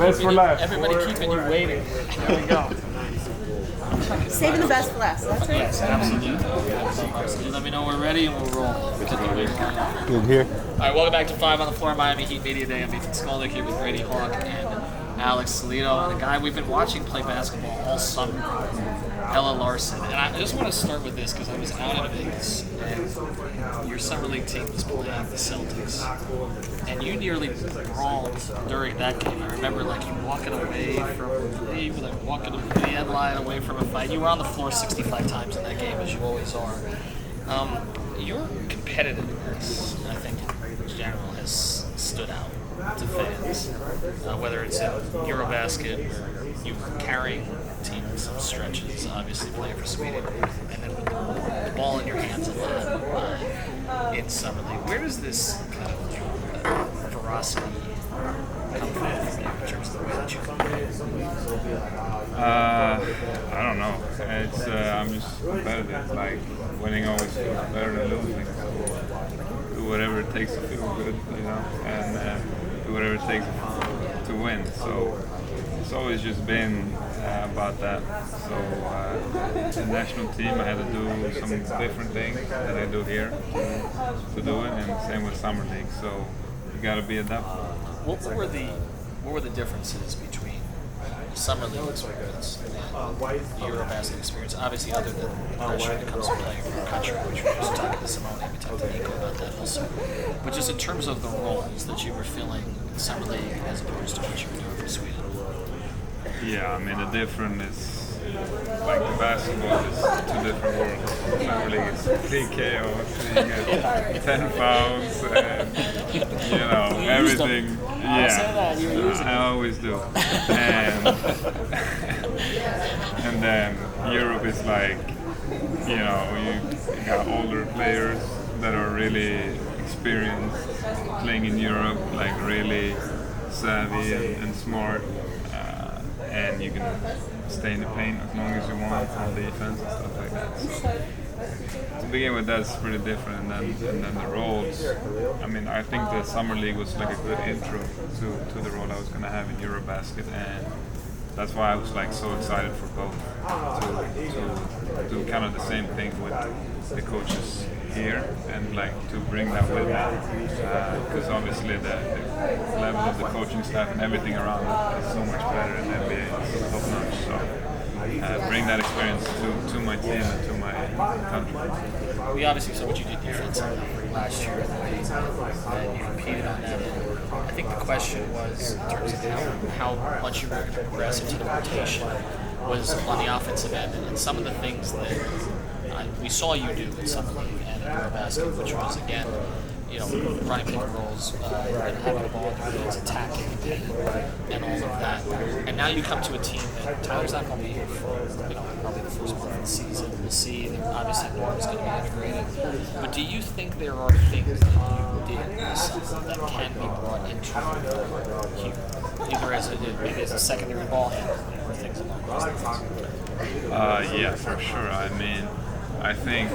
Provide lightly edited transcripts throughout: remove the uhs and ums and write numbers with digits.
Everybody keeping you waiting. There we go. Saving the best for last. That's right. Yes, absolutely. Let me know when we're ready and we'll roll. Good here. All right, welcome back to 5 on the Floor, Miami Heat Media Day. I'm Ethan Skolnick here with Brady Hawk and Alex Salito, and a guy we've been watching play basketball all summer, Pelle Larsson. And I just want to start with this because I was out in Vegas and your summer league team was playing the Celtics, and you nearly brawled during that game. I remember you walking away from walking to the end line away from a fight. You were on the floor 65 times in that game, as you always are. Your competitiveness, I think, in general, has stood out to fans, whether it's in Eurobasket, where you were carrying the team in some stretches, obviously playing for Sweden, and then with the ball in your hands a lot in Summer League. Where does this kind of ferocity come from in terms of the way that you compete? I don't know. It's I'm just competitive. Winning always feels better than losing. So do whatever it takes to feel good, and do whatever it takes to win. So it's always just been about that. So the national team, I had to do some different things that I do here to do it, and same with Summer League. So you got to be adaptable. What were the differences between the Summer League experience and the Eurobasket experience? Obviously, other than the pressure that comes from playing for your country, which we were just talking to Simone, we talked to Nico about that also. But just in terms of the roles that you were filling in Summer League as opposed to what you were doing for Sweden. Yeah, I mean the difference is the basketball is two different worlds. Summer League is complete chaos. You get 10 fouls and everything. Yeah, I always do. And then Europe is you got older players that are really experienced playing in Europe, really savvy and smart. And you can stay in the paint as long as you want on defense and stuff like that. So to begin with, that's pretty different. And then the roles. I mean, I think the Summer League was a good intro to the role I was going to have in Eurobasket, and that's why I was so excited for both to do kind of the same thing with the coaches here and to bring that with me, because obviously the level of the coaching staff and everything around it is so much better in the NBA. It's top notch. So bring that experience to my team and to my country. We obviously saw what you did defensively last year, and you competed on that end. I think the question was, in terms of how much you were going to progress into the rotation, was on the offensive end, and some of the things that we saw you do in Summer League and in Eurobasket, which was, again, running pick and rolls, having the ball in your hands, attacking, and all of that. And now you come to a team that Tyler's not going to be here for, probably the first part of the season. We'll see. Obviously, Norm's going to be integrated. But do you think there are things that you did this season that can be brought into here, either as maybe as a secondary ball handler or things along those lines? Yeah, for sure. I mean, I think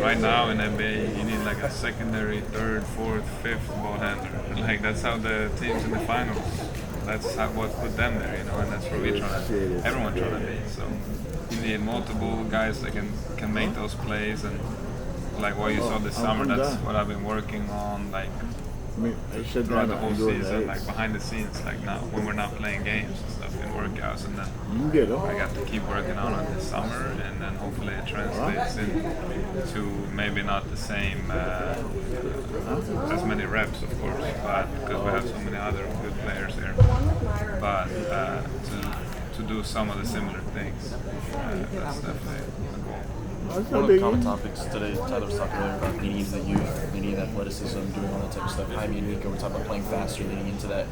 right now in NBA you need a secondary, third, fourth, fifth ball handler. That's how the teams in the finals. That's what put them there, and that's where everyone trying to be. So you need multiple guys that can make those plays, and what you saw this summer. That's what I've been working on throughout the whole season, behind the scenes, now when we're not playing games and stuff in workouts, and then I got to keep working on it this summer, and then hopefully it translates into maybe not the same as many reps, of course, but because we have so many other good players here, but to do some of the similar things, that's definitely the goal. One of the common topics today, Tyler was talking earlier about needing the youth, needing athleticism, doing all that type of stuff. Jaime and Nico were talking about playing faster, leading into that.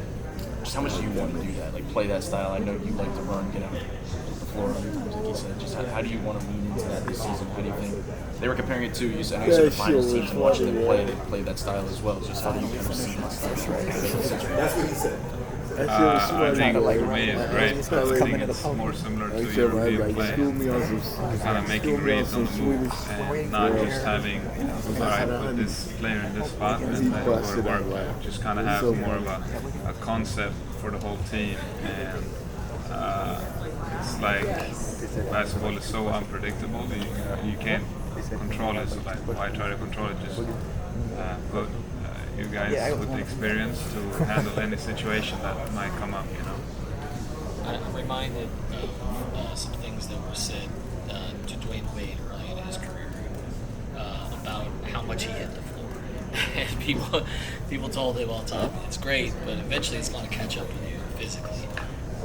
Just how much do you want to do that? Play that style? I know you like to run, get out the floor 100 times, like you said. Just how do you want to lean into that this season? How do you think? They were comparing it to, you said, the finals teams and watching them play, they play that style as well. Just how do you kind of see that style? That's what he said. I think for me it's great. I think it's more similar to European play, kind of making reads on the move and not just having, all right, put this player in this spot and then go to work. Just kind of have more of a concept for the whole team, and it's like basketball is so unpredictable. You can't control it. So like, why try to control it? Just put you guys with the experience to handle any situation that might come up. I'm reminded of some things that were said to Dwayne Wade early in his career about how much he hit the floor. And people told him all the time, it's great, but eventually it's going to catch up with you physically.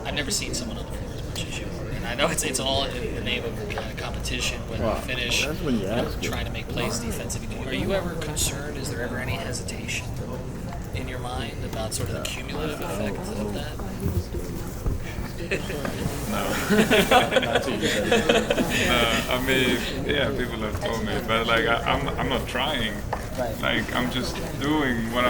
I've never seen someone on the floor as much as you were. And I know it's all in the name of competition when you finish trying to make plays defensively. Are you ever concerned? Is there ever any hesitation in your mind about sort of the cumulative effect of that? No. I mean, yeah, people have told me, but like I'm not trying. Right. Like I'm just doing what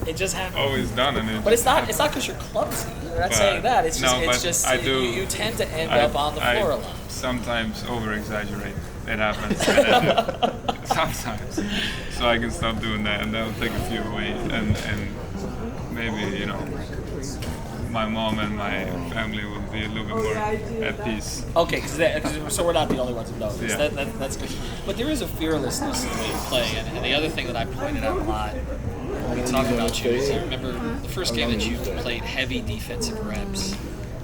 It just happens. always done, and But it's not because you're clumsy. You're not saying that. It's just I do. You tend to end up on the floor a lot. Sometimes over-exaggerate. It happens. And sometimes, so I can stop doing that, and that'll take a few away, and maybe my mom and my family will be a little bit more at peace. Okay, so we're not the only ones who know this. Yeah. That's good. But there is a fearlessness in the way you play, and the other thing that I pointed out a lot when we talked about you is I remember the first game that you played heavy defensive reps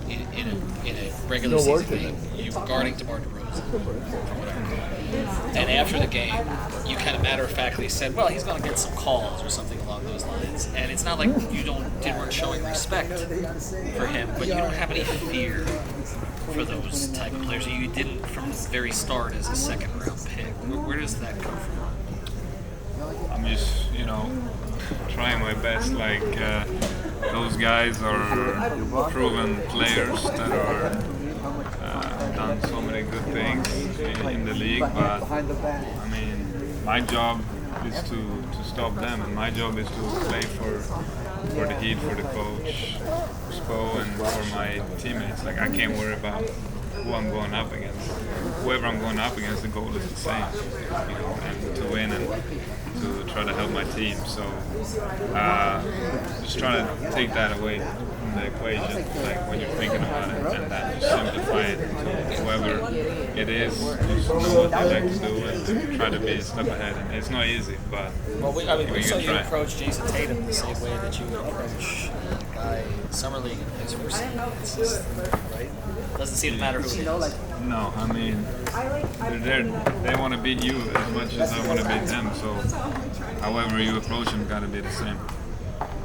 in a regular season game. You were guarding DeMar DeRozan, from what I recall. And after the game, you kind of matter-of-factly said, well, he's going to get some calls or something along those lines. And it's not like you weren't showing respect for him, but you don't have any fear for those type of players. You didn't from the very start as a second-round pick. Where does that come from? I'm just, trying my best. Like those guys are proven players that are done so many good things in the league, but I mean, my job is to stop them, and my job is to play for the Heat, for the coach, Spo, and for my teammates. Like I can't worry about who I'm going up against. Whoever I'm going up against, the goal is the same, and to win and to try to help my team. So just trying to take that away from the equation, like when you're thinking about it, and then just simplify it to whoever it is, just know what they like to do and try to be a step ahead. And it's not easy, but we saw you try. approach Jason Tatum the same way that you would approach a guy in Summer League and his first team. It's just, right? Doesn't seem to matter who it is. No, I mean, they want to beat you as much as I want to beat them, so however you approach them, got to be the same.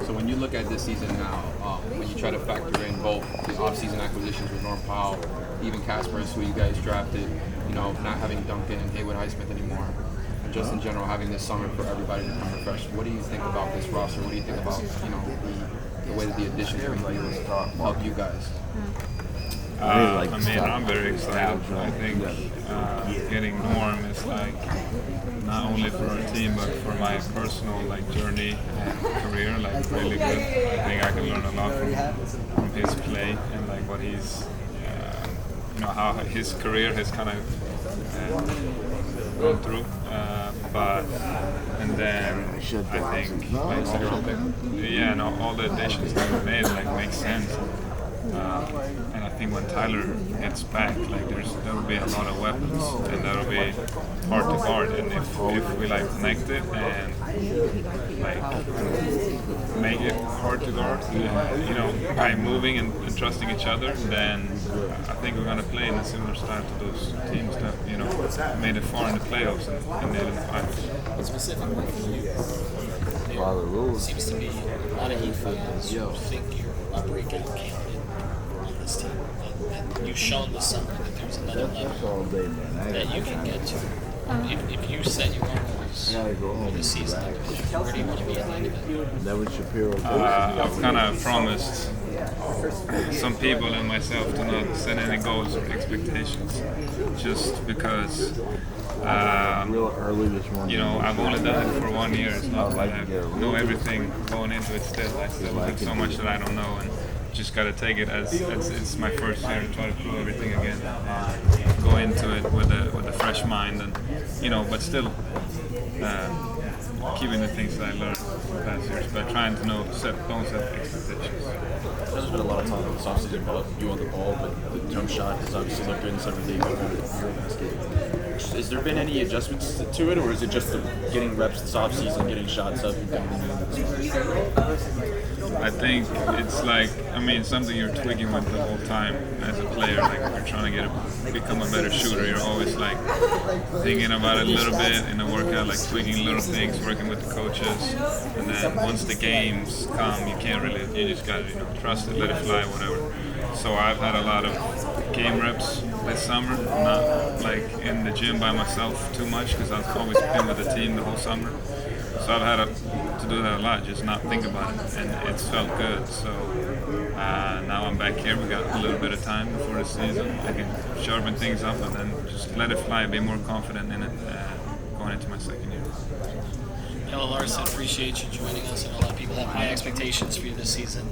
So when you look at this season now, when you try to factor in both the off-season acquisitions with Norm Powell, even Kasparov, who you guys drafted, not having Duncan and Haywood Highsmith anymore, and just in general having this summer for everybody to come refresh, what do you think about this roster? What do you think about the way that the additions are going to help you guys? I mean, I'm very excited. I think getting Norm is like not only for our team but for my personal journey and career, really good. I think I can learn a lot from his play and what he's, how his career has kind of gone through. And then I think all the additions that we made make sense. And I think when Tyler gets back, there will be a lot of weapons, and that will be hard to guard. And if we connect it and make it hard to guard, by moving and trusting each other, then I think we're gonna play in a similar style to those teams that made it far in the playoffs and made it in the finals. But specifically for you, there seems to be a lot of Heat fans who think you're a breakout candidate on this team. And you've shown this summer that there's another level that you can get to. If you set your own goals for the season, where do you want to be at the end of it? I've kind of promised some people and myself to not set any goals or expectations, just because I've only done it for 1 year. It's not like I know everything going into it still. I still have so much that I don't know, and just got to take it as it's my first year and try to prove everything again and go into it with a fresh mind, and but still keeping the things that I learned from past years, but trying to don't set expectations. there's been a lot of talk this offseason about you on the ball, but the jump shot has obviously looked good in summer league over Eurobasket. Has there been any adjustments to it, or is it just getting reps this offseason, getting shots up, and coming into this? I think it's like, I mean, something you're tweaking with the whole time as a player. Like, if you're trying to become a better shooter, you're always like thinking about it a little bit in the workout, like tweaking little things, working with the coaches. And then once the games come, you can't really, you just gotta, trust it, let it fly, whatever. So I've had a lot of game reps this summer, not like in the gym by myself too much, because I've always been with the team the whole summer. So I've had to do that a lot, just not think about it, and it's felt good. So now I'm back here. We got a little bit of time before the season. I can sharpen things up and then just let it fly, be more confident in it going into my second year. Pelle Larsson, appreciate you joining us. I know a lot of people have high expectations for you this season.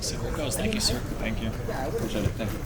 See where it goes. Thank you, sir. Thank you. Appreciate it. Thank you.